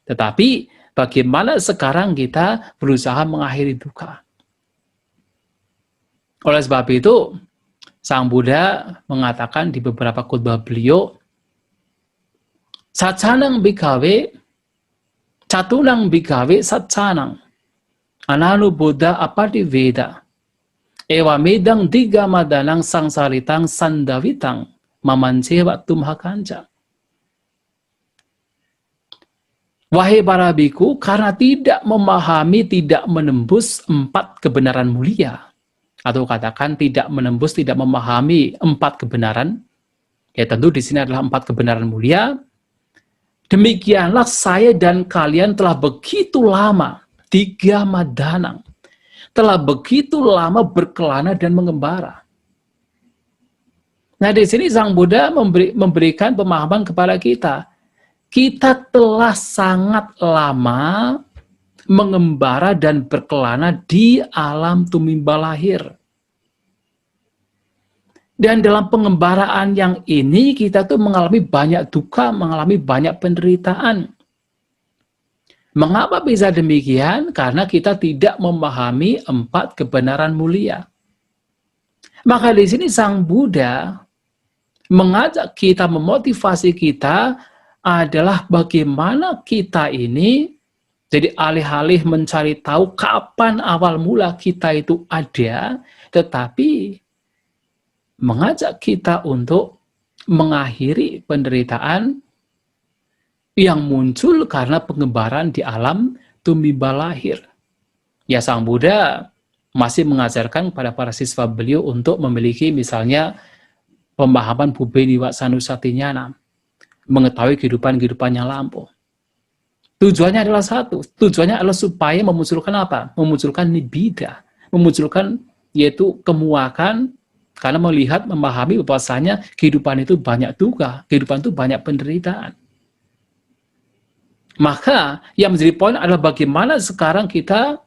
Tetapi bagaimana sekarang kita berusaha mengakhiri duka. Oleh sebab itu, Sang Buddha mengatakan di beberapa khotbah beliau, Sacanang bikawe, catunang bikawe sacanang, ananu Buddha apati veda, ewa medang diga madanang sangsaritang sandavitang, mamancewa tumhakanca. Wahai para biku, karena tidak memahami, tidak menembus 4 kebenaran mulia, atau katakan tidak menembus, tidak memahami 4 kebenaran, ya tentu di sini adalah 4 kebenaran mulia. Demikianlah saya dan kalian telah begitu lama, 3 madanang, telah begitu lama berkelana dan mengembara. Nah di sini Sang Buddha memberikan pemahaman kepada kita. Kita telah sangat lama mengembara dan berkelana di alam tumimba lahir. Dan dalam pengembaraan yang ini kita tuh mengalami banyak duka, mengalami banyak penderitaan. Mengapa bisa demikian? Karena kita tidak memahami 4 kebenaran mulia. Maka di sini Sang Buddha mengajak kita, memotivasi kita adalah bagaimana kita ini jadi alih-alih mencari tahu kapan awal mula kita itu ada, tetapi mengajak kita untuk mengakhiri penderitaan yang muncul karena pengembaraan di alam tumimba lahir. Ya Sang Buddha masih mengajarkan pada para siswa beliau untuk memiliki misalnya pemahaman Bubbe Niwa Sanusatinyana, mengetahui kehidupan yang lampau. Tujuannya adalah satu, tujuannya adalah supaya memunculkan apa? Memunculkan nibbida, memunculkan yaitu kemuakan, karena melihat, memahami bahwasanya kehidupan itu banyak duka, kehidupan itu banyak penderitaan. Maka yang menjadi poin adalah bagaimana sekarang kita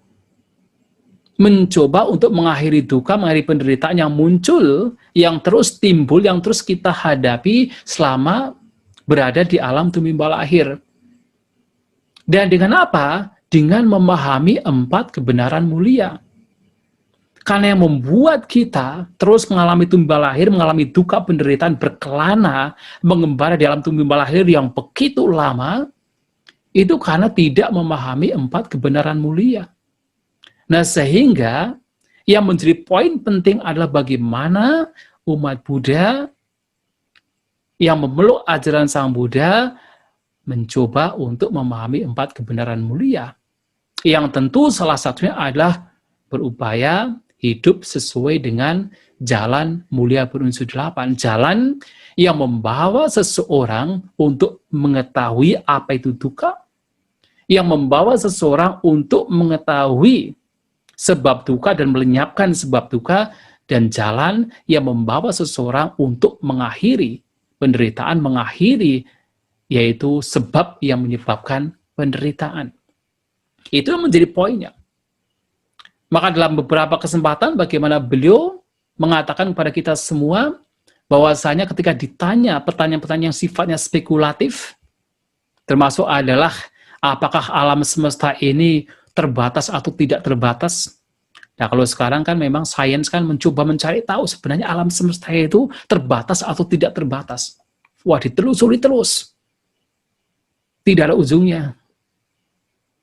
mencoba untuk mengakhiri duka, mengakhiri penderitaan yang muncul, yang terus timbul, yang terus kita hadapi selama berada di alam tumimba lahir. Dan dengan apa? Dengan memahami 4 kebenaran mulia. Karena yang membuat kita terus mengalami tumimba lahir, mengalami duka penderitaan, berkelana, mengembara di alam tumimba lahir yang begitu lama, itu karena tidak memahami 4 kebenaran mulia. Nah, sehingga yang menjadi poin penting adalah bagaimana umat Buddha yang memeluk ajaran Sang Buddha mencoba untuk memahami 4 kebenaran mulia. Yang tentu salah satunya adalah berupaya hidup sesuai dengan jalan mulia berunsur 8, jalan yang membawa seseorang untuk mengetahui apa itu duka, yang membawa seseorang untuk mengetahui sebab duka dan melenyapkan sebab duka, dan jalan yang membawa seseorang untuk mengakhiri penderitaan, mengakhiri yaitu sebab yang menyebabkan penderitaan. Itu yang menjadi poinnya. Maka dalam beberapa kesempatan bagaimana beliau mengatakan kepada kita semua bahwasanya ketika ditanya pertanyaan-pertanyaan yang sifatnya spekulatif, termasuk adalah apakah alam semesta ini terbatas atau tidak terbatas. Nah, kalau sekarang kan memang sains kan mencoba mencari tahu sebenarnya alam semesta itu terbatas atau tidak terbatas. Wah, ditelusuri terus. Tidak ada ujungnya.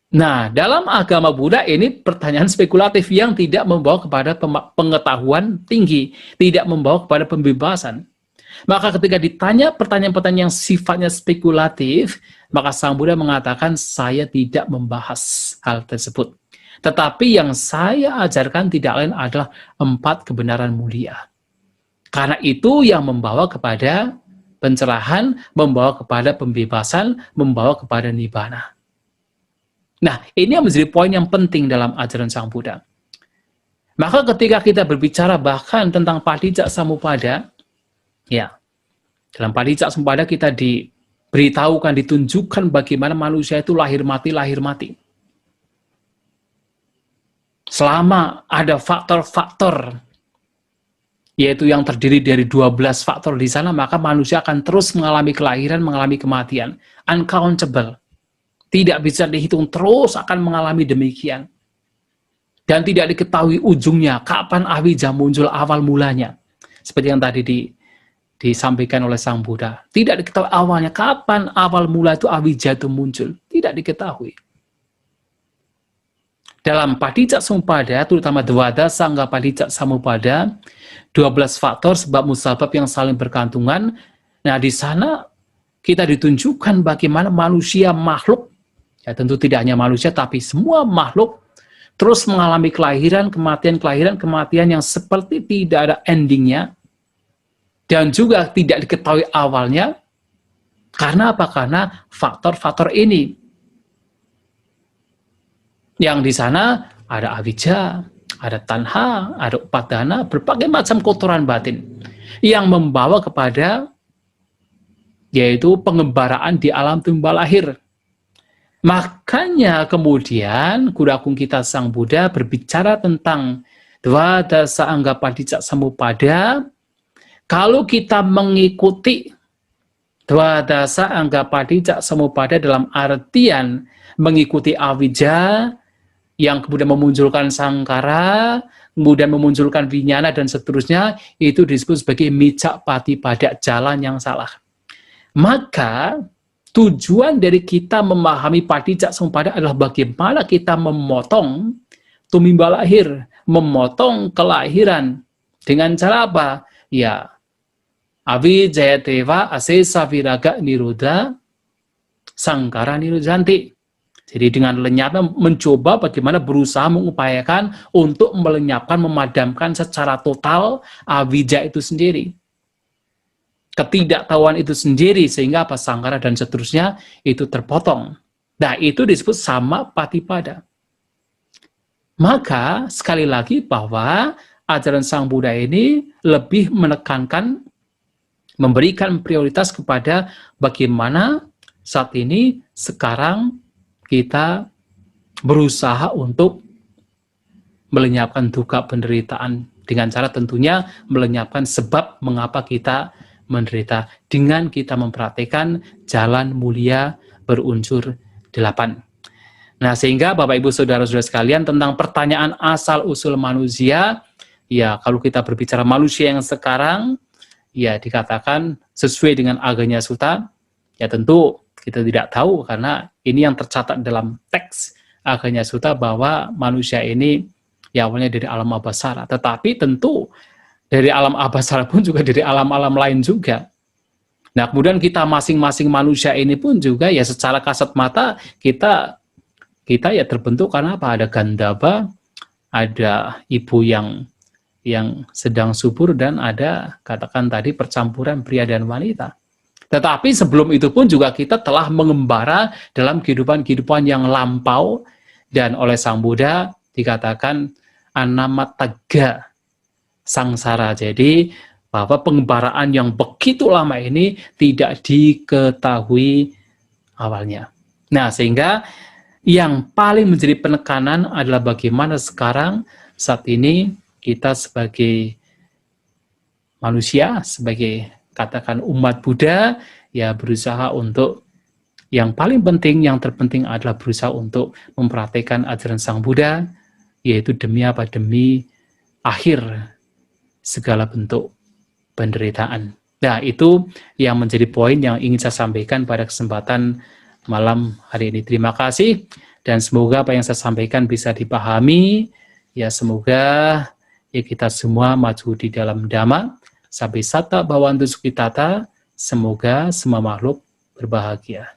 Nah, dalam agama Buddha ini pertanyaan spekulatif yang tidak membawa kepada pengetahuan tinggi, tidak membawa kepada pembebasan. Maka ketika ditanya pertanyaan-pertanyaan yang sifatnya spekulatif, maka Sang Buddha mengatakan, saya tidak membahas hal tersebut. Tetapi yang saya ajarkan tidak lain adalah 4 kebenaran mulia. Karena itu yang membawa kepada pencerahan, membawa kepada pembebasan, membawa kepada nibbana. Nah, ini yang menjadi poin yang penting dalam ajaran Sang Buddha. Maka ketika kita berbicara bahkan tentang Paticca Samuppada, ya, dalam Paticca Samuppada kita diberitahukan, ditunjukkan bagaimana manusia itu lahir mati. Selama ada faktor-faktor, yaitu yang terdiri dari 12 faktor di sana, maka manusia akan terus mengalami kelahiran, mengalami kematian. Uncountable. Tidak bisa dihitung, terus akan mengalami demikian. Dan tidak diketahui ujungnya, kapan awija muncul awal mulanya. Seperti yang tadi disampaikan oleh Sang Buddha. Tidak diketahui awalnya, kapan awal mula itu awija itu muncul. Tidak diketahui. Dalam Paticca Samuppada, terutama Dwada Sangga Paticca Samuppada, 12 faktor sebab musabab yang saling bergantungan. Nah, di sana kita ditunjukkan bagaimana manusia makhluk, ya tentu tidak hanya manusia, tapi semua makhluk terus mengalami kelahiran, kematian yang seperti tidak ada endingnya, dan juga tidak diketahui awalnya. Karena apa? Karena faktor-faktor ini. Yang di sana ada avijja, ada tanha, ada upadana, berbagai macam kotoran batin yang membawa kepada yaitu pengembaraan di alam tumbuh lahir. Makanya kemudian Guru Agung kita Sang Buddha berbicara tentang Dwadasa Angga Paticca Samuppada. Kalau kita mengikuti Dwadasa Angga Paticca Samuppada dalam artian mengikuti avijja, yang kemudian memunculkan sangkara, kemudian memunculkan vinyana, dan seterusnya, itu disebut sebagai micca patipada, jalan yang salah. Maka, tujuan dari kita memahami Paticca Samuppada adalah bagaimana kita memotong tumimba lahir, memotong kelahiran. Dengan cara apa? Ya, avijjaya deva asesa viraga nirodha sangkara nirodhanti. Jadi dengan lenyapnya mencoba bagaimana berusaha mengupayakan untuk melenyapkan, memadamkan secara total avijja itu sendiri. Ketidaktahuan itu sendiri, sehingga apa sangkara dan seterusnya itu terpotong. Nah, itu disebut sama patipada. Maka sekali lagi bahwa ajaran Sang Buddha ini lebih menekankan, memberikan prioritas kepada bagaimana saat ini, sekarang, kita berusaha untuk melenyapkan duka penderitaan dengan cara tentunya melenyapkan sebab mengapa kita menderita dengan kita memperhatikan jalan mulia berunsur 8. Nah, sehingga Bapak Ibu Saudara-saudara sekalian tentang pertanyaan asal-usul manusia, ya kalau kita berbicara manusia yang sekarang, ya dikatakan sesuai dengan Aganya Sutta, ya tentu kita tidak tahu karena ini yang tercatat dalam teks Aganya Sutta bahwa manusia ini ya awalnya dari alam abasara. Tetapi tentu dari alam abasara pun juga dari alam-alam lain juga. Nah, kemudian kita masing-masing manusia ini pun juga ya secara kasat mata kita ya terbentuk karena apa? Ada Gandhava, ada ibu yang yang sedang subur dan ada, katakan tadi, percampuran pria dan wanita. Tetapi sebelum itu pun juga kita telah mengembara dalam kehidupan-kehidupan yang lampau, dan oleh Sang Buddha dikatakan anamataga, sangsara. Jadi bahwa pengembaraan yang begitu lama ini tidak diketahui awalnya. Nah, sehingga yang paling menjadi penekanan adalah bagaimana sekarang, saat ini, kita sebagai manusia, sebagai katakan umat Buddha, ya berusaha untuk yang paling penting, yang terpenting adalah berusaha untuk mempraktikkan ajaran Sang Buddha, yaitu demi apa? Demi akhir segala bentuk penderitaan. Nah, itu yang menjadi poin yang ingin saya sampaikan pada kesempatan malam hari ini. Terima kasih, dan semoga apa yang saya sampaikan bisa dipahami. Ya, semoga ya kita semua maju di dalam Dhamma, sampai satta bhavantu sukhitata, semoga semua makhluk berbahagia.